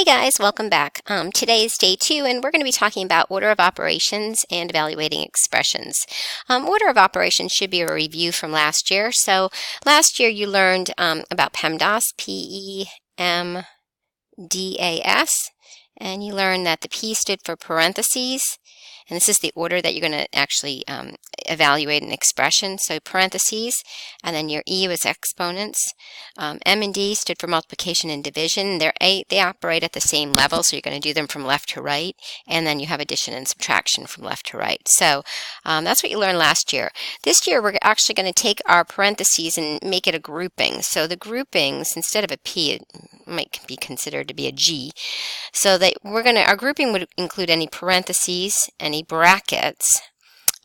guys, welcome back. Today is day 2 and we're going to be talking about order of operations and evaluating expressions. Order of operations should be a review from last year. So last year you learned about PEMDAS, P-E-M-D-A-S, and you learned that the P stood for parentheses, and this is the order that you're going to actually evaluate an expression. So parentheses, and then your E was exponents. M and D stood for multiplication and division. They operate at the same level, so you're going to do them from left to right, and then you have addition and subtraction from left to right. So that's what you learned last year. This year we're actually going to take our parentheses and make it a grouping. So the groupings, instead of a P, it might be considered to be a G. So that our grouping would include any parentheses, any brackets,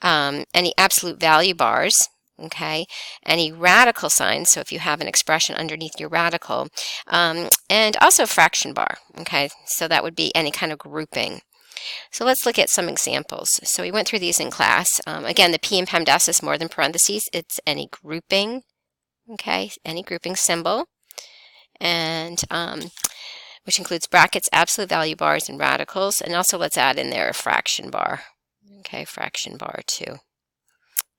any absolute value bars, okay, any radical signs, so if you have an expression underneath your radical, and also fraction bar, okay, so that would be any kind of grouping. So let's look at some examples. So we went through these in class. Again, the P in PEMDAS is more than parentheses. It's any grouping, okay, any grouping symbol, and which includes brackets, absolute value bars, and radicals. And also let's add in there a fraction bar. Okay, fraction bar too.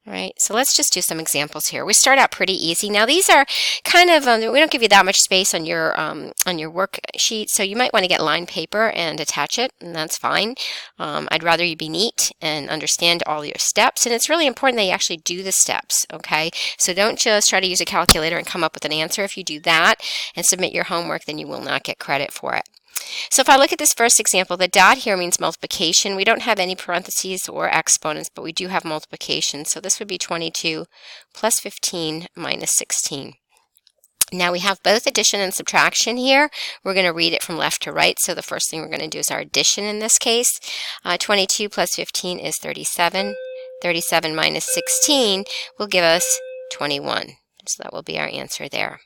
All right, so let's just do some examples here. We start out pretty easy. Now these are kind of, we don't give you that much space on your worksheet, so you might want to get lined paper and attach it, and that's fine. I'd rather you be neat and understand all your steps, and it's really important that you actually do the steps, okay? So don't just try to use a calculator and come up with an answer. If you do that and submit your homework, then you will not get credit for it. So if I look at this first example, the dot here means multiplication. We don't have any parentheses or exponents, but we do have multiplication. So this would be 22 plus 15 minus 16. Now we have both addition and subtraction here. We're going to read it from left to right. So the first thing we're going to do is our addition in this case. 22 plus 15 is 37. 37 minus 16 will give us 21. So that will be our answer there.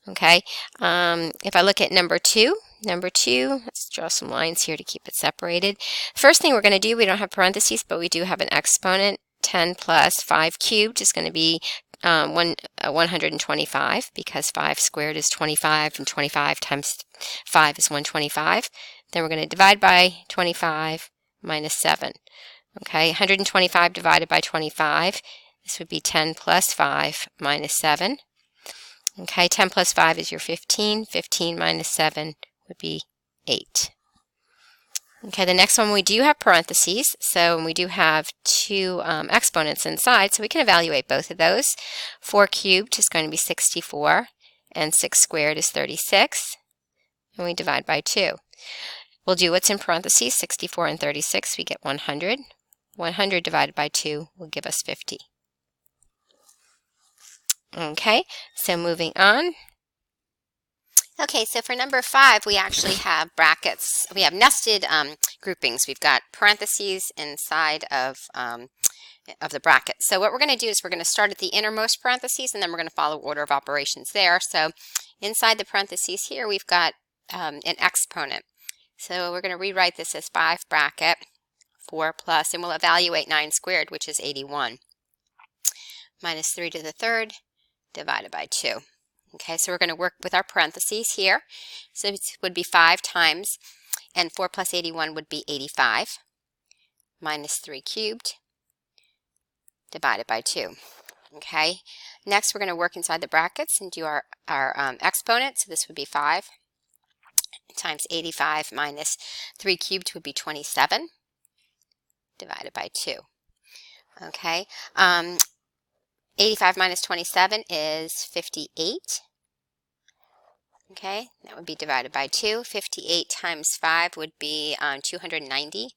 Okay, if I look at number 2, let's draw some lines here to keep it separated. First thing we're going to do, we don't have parentheses, but we do have an exponent. 10 plus 5 cubed is going to be 125, because 5 squared is 25, and 25 times 5 is 125. Then we're going to divide by 25 minus 7. Okay, 125 divided by 25, this would be 10 plus 5 minus 7. Okay, 10 plus 5 is your 15. 15 minus 7 would be 8. Okay, the next one, we do have parentheses, so we do have two exponents inside, so we can evaluate both of those. 4 cubed is going to be 64, and 6 squared is 36, and we divide by 2. We'll do what's in parentheses, 64 and 36, we get 100. 100 divided by 2 will give us 50. Okay, so moving on. Okay, so for number 5, we actually have brackets. We have nested groupings. We've got parentheses inside of the bracket. So what we're going to do is we're going to start at the innermost parentheses, and then we're going to follow order of operations there. So inside the parentheses here, we've got an exponent. So we're going to rewrite this as 5 bracket 4 plus, and we'll evaluate 9 squared, which is 81, minus 3 to the third, divided by 2. Okay, so we're going to work with our parentheses here. So it would be 5 times, and 4 plus 81 would be 85, minus 3 cubed, divided by 2. Okay, next we're going to work inside the brackets and do our exponent. So this would be 5 times 85 minus 3 cubed would be 27, divided by 2. Okay, 85 minus 27 is 58. Okay, that would be divided by 2. 58 times 5 would be 290.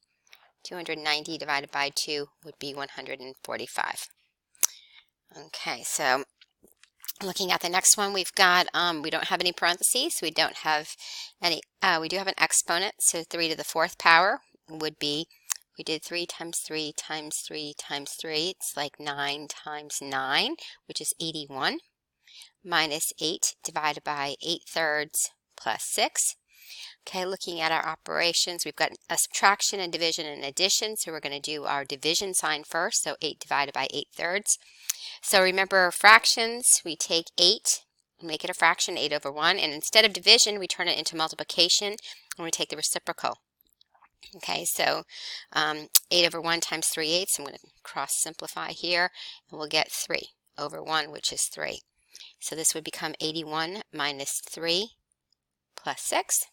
290 divided by 2 would be 145. Okay, so looking at the next one, we've got, we don't have any parentheses. We don't have any, we do have an exponent. So 3 to the 4th power would be, we did 3 times 3 times 3 times 3. It's like 9 times 9, which is 81, minus 8 divided by 8 thirds plus 6. Okay, looking at our operations, we've got a subtraction and division and addition. So we're going to do our division sign first. So 8 divided by 8 thirds. So remember fractions, we take 8 make it a fraction, 8 over 1, and instead of division, we turn it into multiplication, and we take the reciprocal. Okay, so 8 over 1 times 3/8, I'm going to cross simplify here, and we'll get 3 over 1, which is 3. So this would become 81 minus 3 plus 6.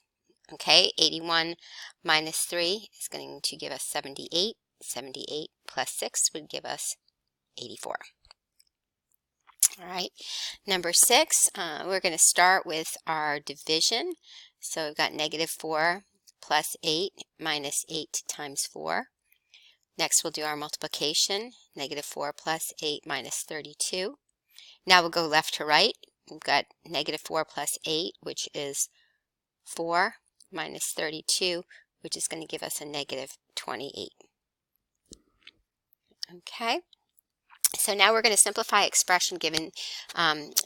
Okay, 81 minus 3 is going to give us 78. 78 plus 6 would give us 84. All right, number 6, we're going to start with our division. So we've got negative 4 plus 8 minus 8 times 4. Next we'll do our multiplication, negative 4 plus 8 minus 32. Now we'll go left to right. We've got negative 4 plus 8, which is 4, minus 32, which is going to give us a negative 28. Okay. So now we're going to simplify expression given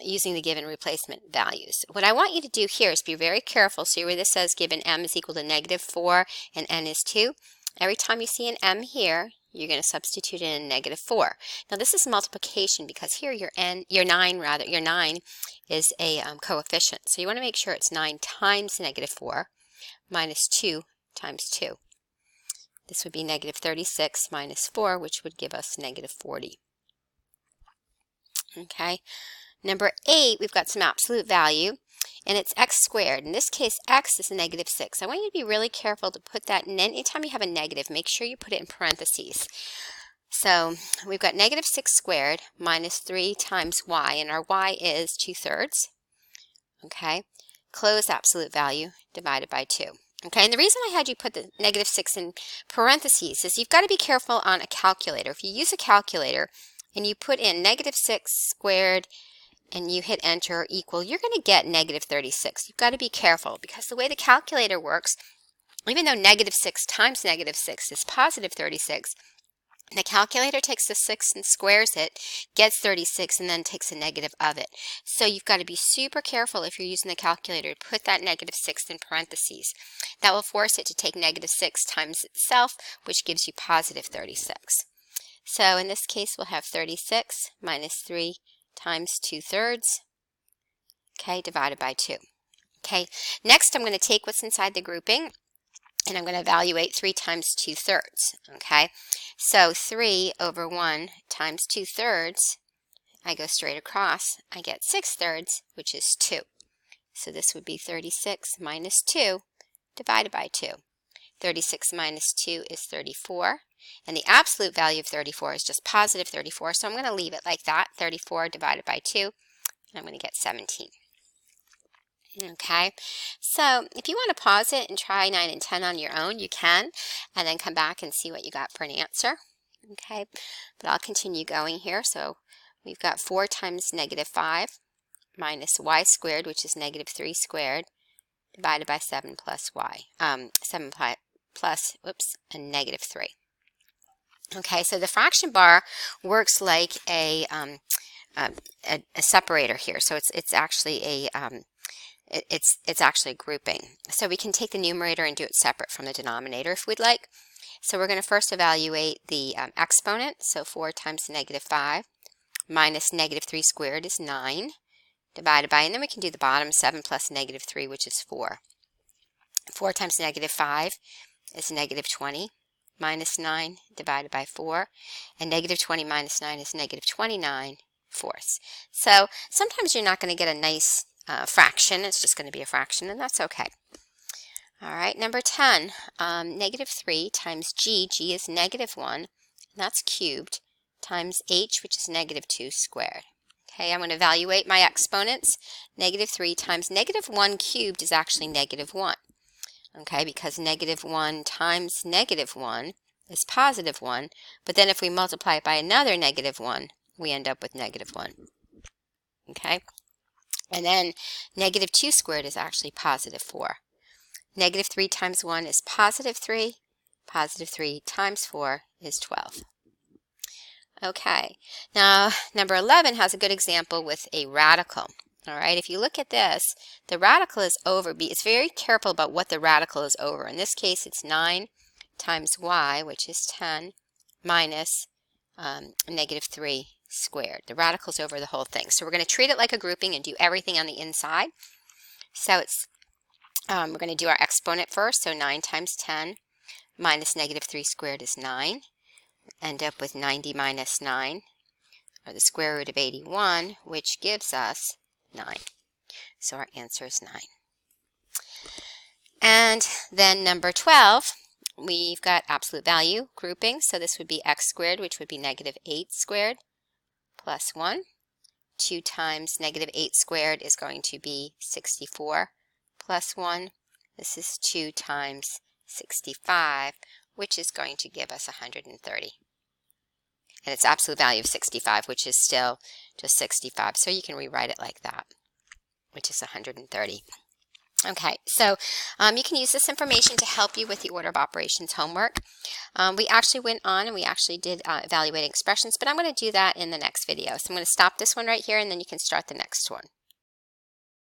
using the given replacement values. What I want you to do here is be very careful. See where this says given m is equal to negative 4 and n is 2. Every time you see an m here, you're going to substitute in negative 4. Now this is multiplication because here your 9 is a coefficient. So you want to make sure it's 9 times negative 4 minus 2 times 2. This would be negative 36 minus 4, which would give us negative 40. Okay, number 8, we've got some absolute value, and it's x squared. In this case, x is negative 6. I want you to be really careful to put that in. Anytime you have a negative, make sure you put it in parentheses. So we've got negative 6 squared minus 3 times y, and our y is 2/3. Okay, close absolute value divided by 2. Okay, and the reason I had you put the negative 6 in parentheses is you've got to be careful on a calculator. If you use a calculator, and you put in negative 6 squared and you hit enter equal, you're going to get negative 36. You've got to be careful because the way the calculator works, even though negative 6 times negative 6 is positive 36, the calculator takes the 6 and squares it, gets 36, and then takes a negative of it. So you've got to be super careful if you're using the calculator to put that negative 6 in parentheses. That will force it to take negative 6 times itself, which gives you positive 36. So in this case, we'll have 36 minus 3 times 2/3, okay, divided by 2. Okay, next I'm going to take what's inside the grouping, and I'm going to evaluate 3 times 2/3, okay? So 3 over 1 times 2/3, I go straight across, I get 6/3, which is 2. So this would be 36 minus 2 divided by 2. 36 minus 2 is 34. And the absolute value of 34 is just positive 34, so I'm going to leave it like that, 34 divided by 2, and I'm going to get 17. Okay, so if you want to pause it and try 9 and 10 on your own, you can, and then come back and see what you got for an answer. Okay, but I'll continue going here. So we've got 4 times negative 5 minus y squared, which is negative 3 squared, divided by 7 plus y, 7 plus, and negative 3. Okay, so the fraction bar works like a separator here. So it's actually a it's actually a grouping. So we can take the numerator and do it separate from the denominator if we'd like. So we're going to first evaluate the exponent. So 4 times negative 5 minus negative 3 squared is 9 divided by, and then we can do the bottom, 7 plus negative 3, which is 4. 4 times negative 5 is negative 20. Minus 9 divided by 4, and negative 20 minus 9 is negative 29 fourths. So sometimes you're not going to get a nice fraction. It's just going to be a fraction, and that's okay. All right, number 10, negative 3 times g is negative 1, and that's cubed, times h, which is negative 2 squared. Okay, I'm going to evaluate my exponents. Negative 3 times negative 1 cubed is actually negative 1. Okay, because negative 1 times negative 1 is positive 1, but then if we multiply it by another negative 1, we end up with negative 1. Okay, and then negative 2 squared is actually positive 4. Negative 3 times 1 is positive 3. Positive 3 times 4 is 12. Okay, now number 11 has a good example with a radical. All right, if you look at this, the radical is over. It's very careful about what the radical is over. In this case, it's 9 times y, which is 10, minus negative 3 squared. The radical's over the whole thing. So we're going to treat it like a grouping and do everything on the inside. So it's we're going to do our exponent first. So 9 times 10 minus negative 3 squared is 9. End up with 90 minus 9, or the square root of 81, which gives us 9. So our answer is 9. And then number 12, we've got absolute value grouping. So this would be x squared, which would be negative 8 squared plus 1. 2 times negative 8 squared is going to be 64 plus 1. This is 2 times 65, which is going to give us 130. And it's absolute value of 65, which is still just 65. So you can rewrite it like that, which is 130. Okay, so you can use this information to help you with the order of operations homework. We actually went on and we actually did evaluating expressions, but I'm going to do that in the next video. So I'm going to stop this one right here, and then you can start the next one.